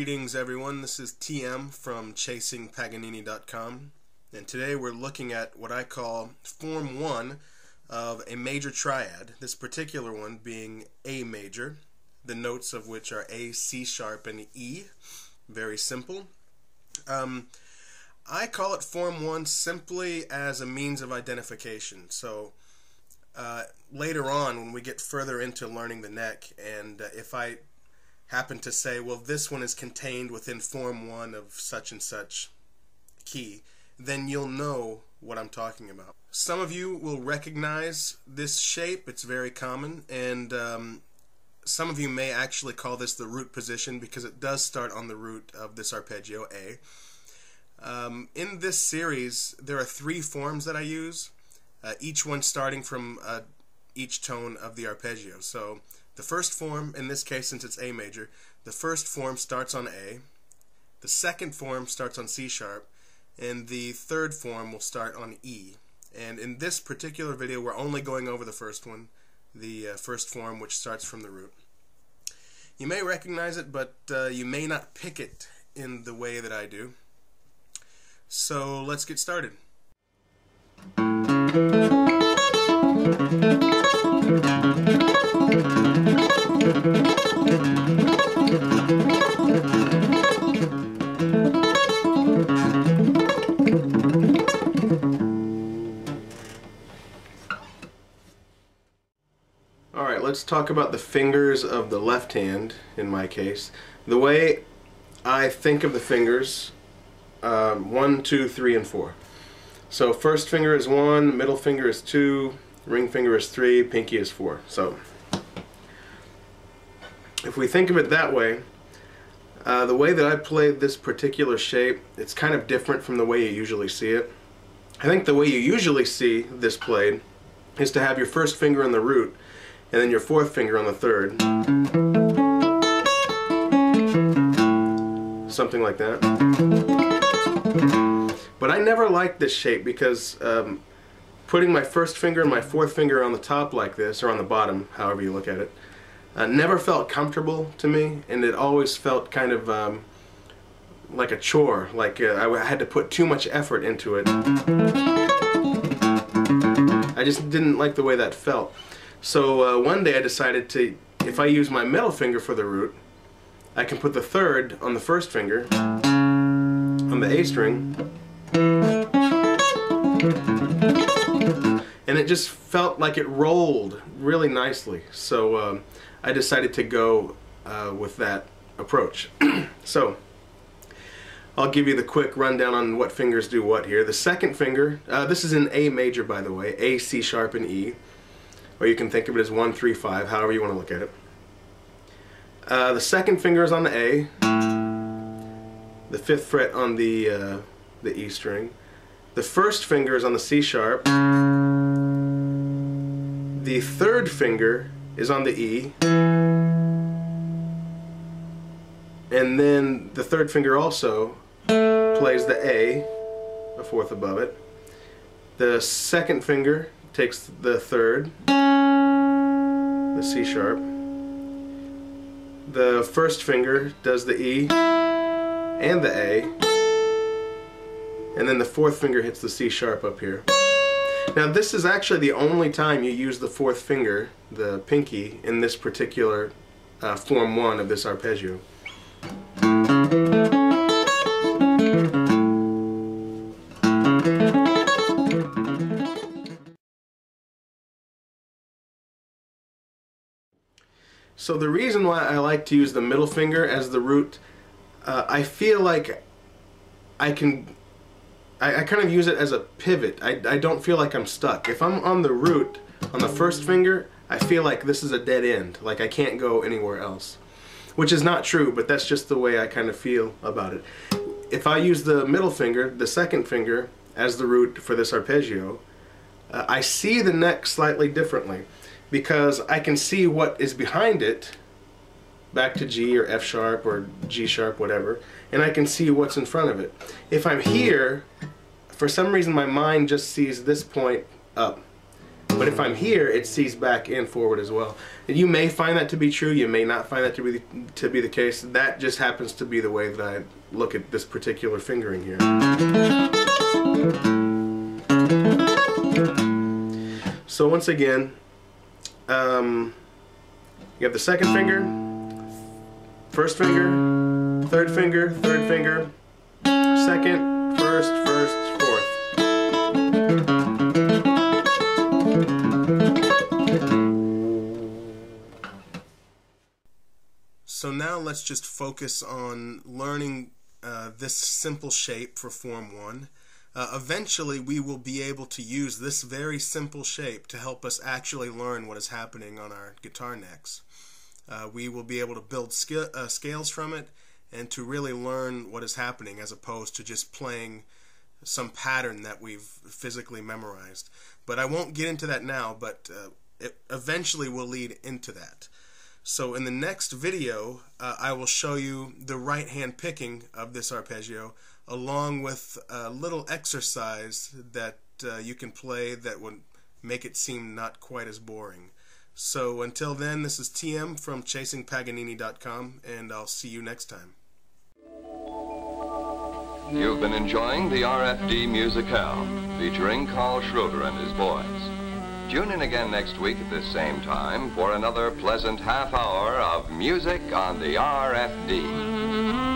Greetings everyone, this is TM from chasingpaganini.com, and today we're looking at what I call Form 1 of a major triad, this particular one being A major, the notes of which are A, C sharp, and E. Very simple. I call it Form 1 simply as a means of identification. So later on, when we get further into learning the neck, and if I happen to say, well, this one is contained within Form 1 of such and such key, then you'll know what I'm talking about. Some of you will recognize this shape. It's very common, and some of you may actually call this the root position because it does start on the root of this arpeggio, A. In this series, there are 3 forms that I use, each one starting from each tone of the arpeggio. So the first form, in this case since it's A major, the first form starts on A, the second form starts on C sharp, and the third form will start on E. And in this particular video we're only going over the first one, the first form, which starts from the root. You may recognize it, but you may not pick it in the way that I do. So let's get started. Alright, let's talk about the fingers of the left hand, in my case. The way I think of the fingers, 1, 2, 3, and 4. So first finger is 1, middle finger is 2, ring finger is 3, pinky is 4. So if we think of it that way, the way that I play this particular shape, it's kind of different from the way you usually see it. I think the way you usually see this played is to have your first finger on the root and then your fourth finger on the third. Something like that. But I never liked this shape because putting my first finger and my fourth finger on the top like this, or on the bottom, however you look at it, never felt comfortable to me, and it always felt kind of like a chore, like I had to put too much effort into it. I just didn't like the way that felt. So one day I decided to, if I use my middle finger for the root, I can put the third on the first finger, on the A string, and it just felt like it rolled really nicely. So I decided to go with that approach. So I'll give you the quick rundown on what fingers do what here. The second finger, this is in A major by the way, A, C sharp, and E, or you can think of it as 1, 3, 5, however you want to look at it. The second finger is on the A, the 5th fret on the E string. The first finger is on the C sharp. The third finger is on the E, and then the third finger also plays the A, a fourth above it. The second finger takes the third, the C sharp. The first finger does the E and the A, and then the fourth finger hits the C sharp up here. Now this is actually the only time you use the fourth finger, the pinky, in this particular Form 1 of this arpeggio. So the reason why I like to use the middle finger as the root, I feel like I kind of use it as a pivot. I don't feel like I'm stuck. If I'm on the root, on the first finger, I feel like this is a dead end, like I can't go anywhere else. Which is not true, but that's just the way I kind of feel about it. If I use the middle finger, the second finger, as the root for this arpeggio, I see the neck slightly differently, because I can see what is behind it, back to G or F sharp or G sharp, whatever, and I can see what's in front of it. If I'm here, for some reason my mind just sees this point up. But if I'm here, it sees back and forward as well. And you may find that to be true, you may not find that to be the case. That just happens to be the way that I look at this particular fingering here. So once again, you have the second finger, first finger, third finger, second, first, fourth. So now let's just focus on learning this simple shape for Form 1. Eventually we will be able to use this very simple shape to help us actually learn what is happening on our guitar necks. We will be able to build scales from it and to really learn what is happening as opposed to just playing some pattern that we've physically memorized. But I won't get into that now, but it eventually will lead into that. So in the next video, I will show you the right hand picking of this arpeggio along with a little exercise that you can play that would make it seem not quite as boring. So until then, this is TM from chasingpaganini.com, and I'll see you next time. You've been enjoying the RFD Musicale, featuring Carl Schroeder and his boys. Tune in again next week at this same time for another pleasant half hour of music on the RFD.